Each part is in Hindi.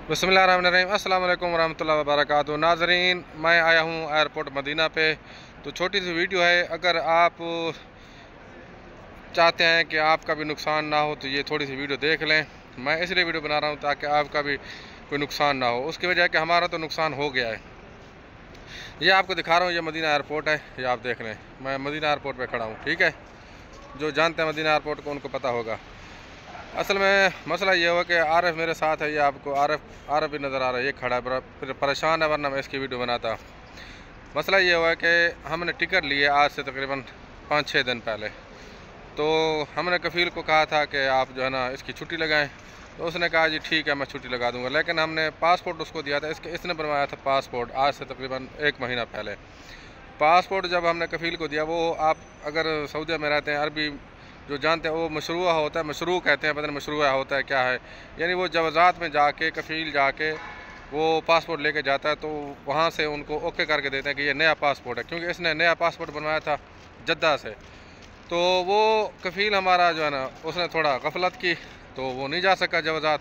बिस्मिल्लाहिर्रहमानिर्रहीम, अस्सलाम वालेकुम रहमतुल्लाहि व बरकातुहू। नाज़रीन, मैं आया हूँ एयरपोर्ट मदीना पे। तो छोटी सी वीडियो है, अगर आप चाहते हैं कि आपका भी नुकसान ना हो तो ये थोड़ी सी वीडियो देख लें। मैं इसलिए वीडियो बना रहा हूँ ताकि आपका भी कोई नुकसान ना हो। उसकी वजह कि हमारा तो नुकसान हो गया है। ये आपको दिखा रहा हूँ, ये मदीना एयरपोर्ट है, ये आप देख लें। मैं मदीना एयरपोर्ट पर खड़ा हूँ, ठीक है। जो जानते हैं मदीना एयरपोर्ट को उनको पता होगा। असल में मसला ये हुआ कि आरफ मेरे साथ है, ये आपको आरफ भी नज़र आ रहा है, ये खड़ा है, फिर परेशान है, वरना मैं इसकी वीडियो बनाता। मसला ये हुआ कि हमने टिकट लिए आज से तकरीबन 5-6 दिन पहले। तो हमने कफ़ील को कहा था कि आप जो है ना इसकी छुट्टी लगाएं। तो उसने कहा जी ठीक है, मैं छुट्टी लगा दूंगा। लेकिन हमने पासपोर्ट उसको दिया था, इसने बनवाया था पासपोर्ट आज से तकरीबन 1 महीना पहले। पासपोर्ट जब हमने कफ़ील को दिया, वो आप अगर सऊदी में रहते हैं, अरबी जो जानते हैं, वो मशरूआ होता है, मशरू कहते हैं, पता नहीं मशरूआ होता है क्या है, यानी वो जवाज़ात में जाके कफ़ील जाके वो पासपोर्ट लेके जाता है। तो वहाँ से उनको ओके करके देते हैं कि ये नया पासपोर्ट है, क्योंकि इसने नया पासपोर्ट बनवाया था जद्दा से। तो वो कफ़ील हमारा जो है ना, उसने थोड़ा गफलत की, तो वो नहीं जा सका जवाज़ात।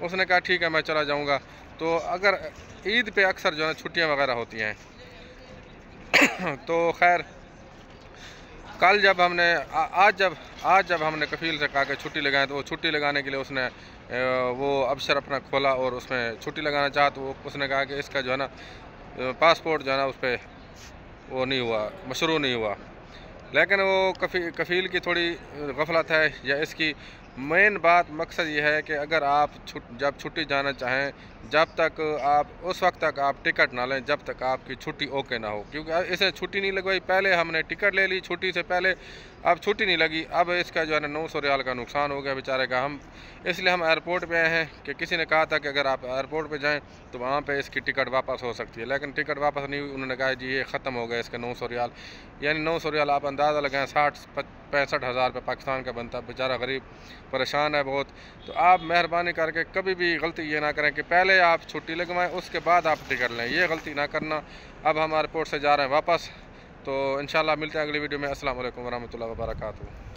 उसने कहा ठीक है, मैं चला जाऊँगा। तो अगर ईद पे अक्सर जो है छुट्टियाँ वगैरह होती हैं तो खैर कल जब हमने आज जब हमने कफ़ील से कहा कि छुट्टी लगाएं, तो वो छुट्टी लगाने के लिए उसने वो अबशर अपना खोला और उसमें छुट्टी लगाना चाहा। तो उसने कहा कि इसका जो है ना पासपोर्ट जो है ना उस पर वो नहीं हुआ, मशरू नहीं हुआ। लेकिन वो कफ़ील की थोड़ी गफलत है, या इसकी मेन बात मकसद ये है कि अगर आप जब छुट्टी जाना चाहें, जब तक आप उस वक्त तक आप टिकट ना लें जब तक आपकी छुट्टी ओके ना हो। क्योंकि इसे छुट्टी नहीं लगवाई, पहले हमने टिकट ले ली छुट्टी से पहले, अब छुट्टी नहीं लगी। अब इसका जो है ना 900 रियाल का नुकसान हो गया बेचारे का। इसलिए हम एयरपोर्ट पे आए हैं कि किसी ने कहा था कि अगर आप एयरपोर्ट पे जाएं तो वहाँ पे इसकी टिकट वापस हो सकती है, लेकिन टिकट वापस नहीं हुई। उन्होंने कहा जी ये ख़त्म हो गया इसके 900 रियाल। यानी 900 रियाल आप अंदाज़ा लगाएं 60-65 हज़ार रुपये पाकिस्तान का बनता है। बेचारा गरीब परेशान है बहुत। तो आप मेहरबानी करके कभी भी गलती ये ना करें कि पहले आप छुट्टी लगवाएं उसके बाद आप टिकट लें, ये गलती ना करना। अब हम एयरपोर्ट से जा रहे हैं वापस। तो इंशाल्लाह मिलते हैं अगली वीडियो में। अस्सलाम वालेकुम रहमतुल्लाहि व बरकातुहू।